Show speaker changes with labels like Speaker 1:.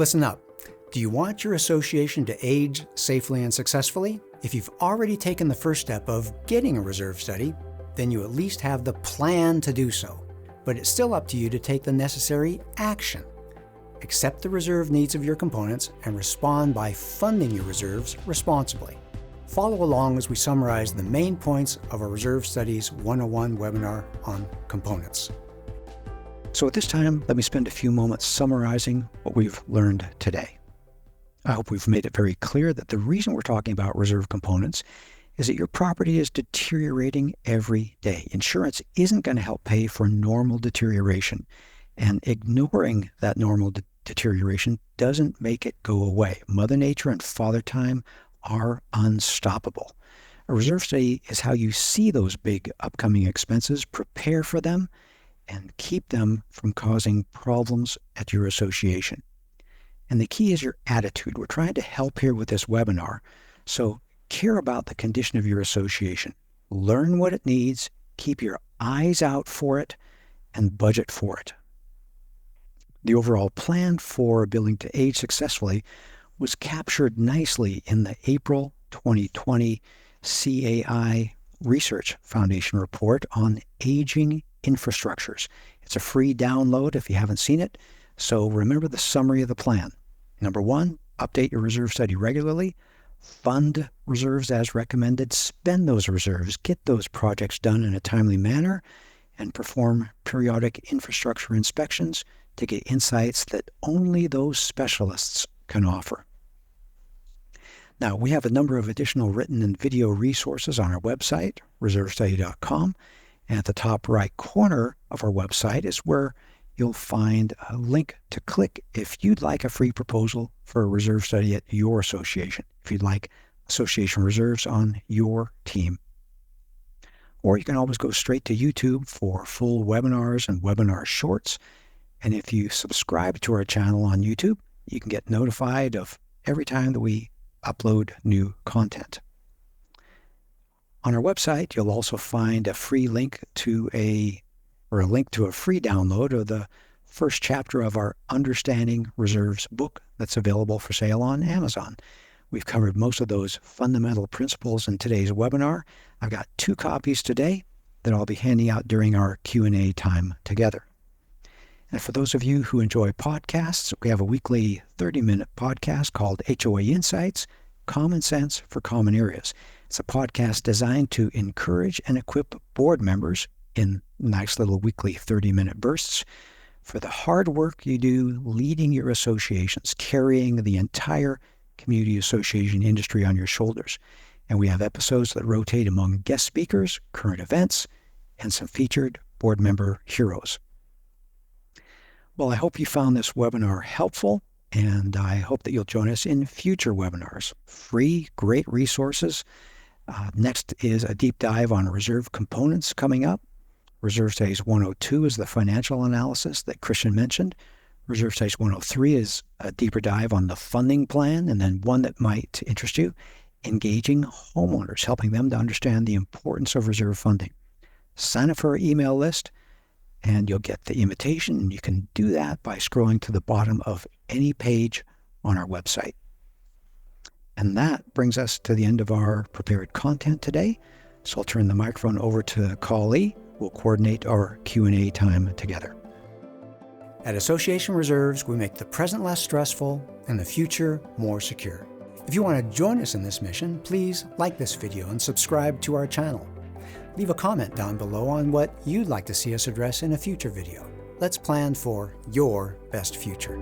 Speaker 1: Listen up. Do you want your association to age safely and successfully? If you've already taken the first step of getting a reserve study, then you at least have the plan to do so. But it's still up to you to take the necessary action. Accept the reserve needs of your components and respond by funding your reserves responsibly. Follow along as we summarize the main points of our Reserve Studies 101 webinar on components. So at this time, let me spend a few moments summarizing what we've learned today. I hope we've made it very clear that the reason we're talking about reserve components is that your property is deteriorating every day. Insurance isn't going to help pay for normal deterioration, and ignoring that normal deterioration doesn't make it go away. Mother Nature and Father Time are unstoppable. A reserve study is how you see those big upcoming expenses, prepare for them, and keep them from causing problems at your association. And the key is your attitude. We're trying to help here with this webinar. So care about the condition of your association. Learn what it needs, keep your eyes out for it, and budget for it. The overall plan for a building to age successfully was captured nicely in the April 2020 CAI Research Foundation report on aging infrastructures. It's a free download if you haven't seen it. So remember the summary of the plan. Number 1, update your reserve study regularly. Fund reserves as recommended. Spend those reserves. Get those projects done in a timely manner. And perform periodic infrastructure inspections to get insights that only those specialists can offer. Now, we have a number of additional written and video resources on our website, reservestudy.com. And at the top right corner of our website is where you'll find a link to click if you'd like a free proposal for a reserve study at your association, if you'd like association reserves on your team. Or you can always go straight to YouTube for full webinars and webinar shorts. And if you subscribe to our channel on YouTube, you can get notified of every time that we upload new content. On our website, you'll also find a free link to a free download of the first chapter of our Understanding Reserves book that's available for sale on Amazon. We've covered most of those fundamental principles in today's webinar. I've got 2 copies today that I'll be handing out during our Q&A time together. And for those of you who enjoy podcasts, we have a weekly 30-minute podcast called HOA Insights, Common Sense for Common Areas. It's a podcast designed to encourage and equip board members in nice little weekly 30-minute bursts for the hard work you do leading your associations, carrying the entire community association industry on your shoulders. And we have episodes that rotate among guest speakers, current events, and some featured board member heroes. Well, I hope you found this webinar helpful, and I hope that you'll join us in future webinars. Free, great resources. Next is a deep dive on reserve components coming up. Reserve Studies 102 is the financial analysis that Christian mentioned. Reserve Studies 103 is a deeper dive on the funding plan, and then one that might interest you, engaging homeowners, helping them to understand the importance of reserve funding. Sign up for our email list, and you'll get the invitation, and you can do that by scrolling to the bottom of any page on our website. And that brings us to the end of our prepared content today. So I'll turn the microphone over to Kali. We'll coordinate our Q&A time together. At Association Reserves, we make the present less stressful and the future more secure. If you want to join us in this mission, please like this video and subscribe to our channel. Leave a comment down below on what you'd like to see us address in a future video. Let's plan for your best future.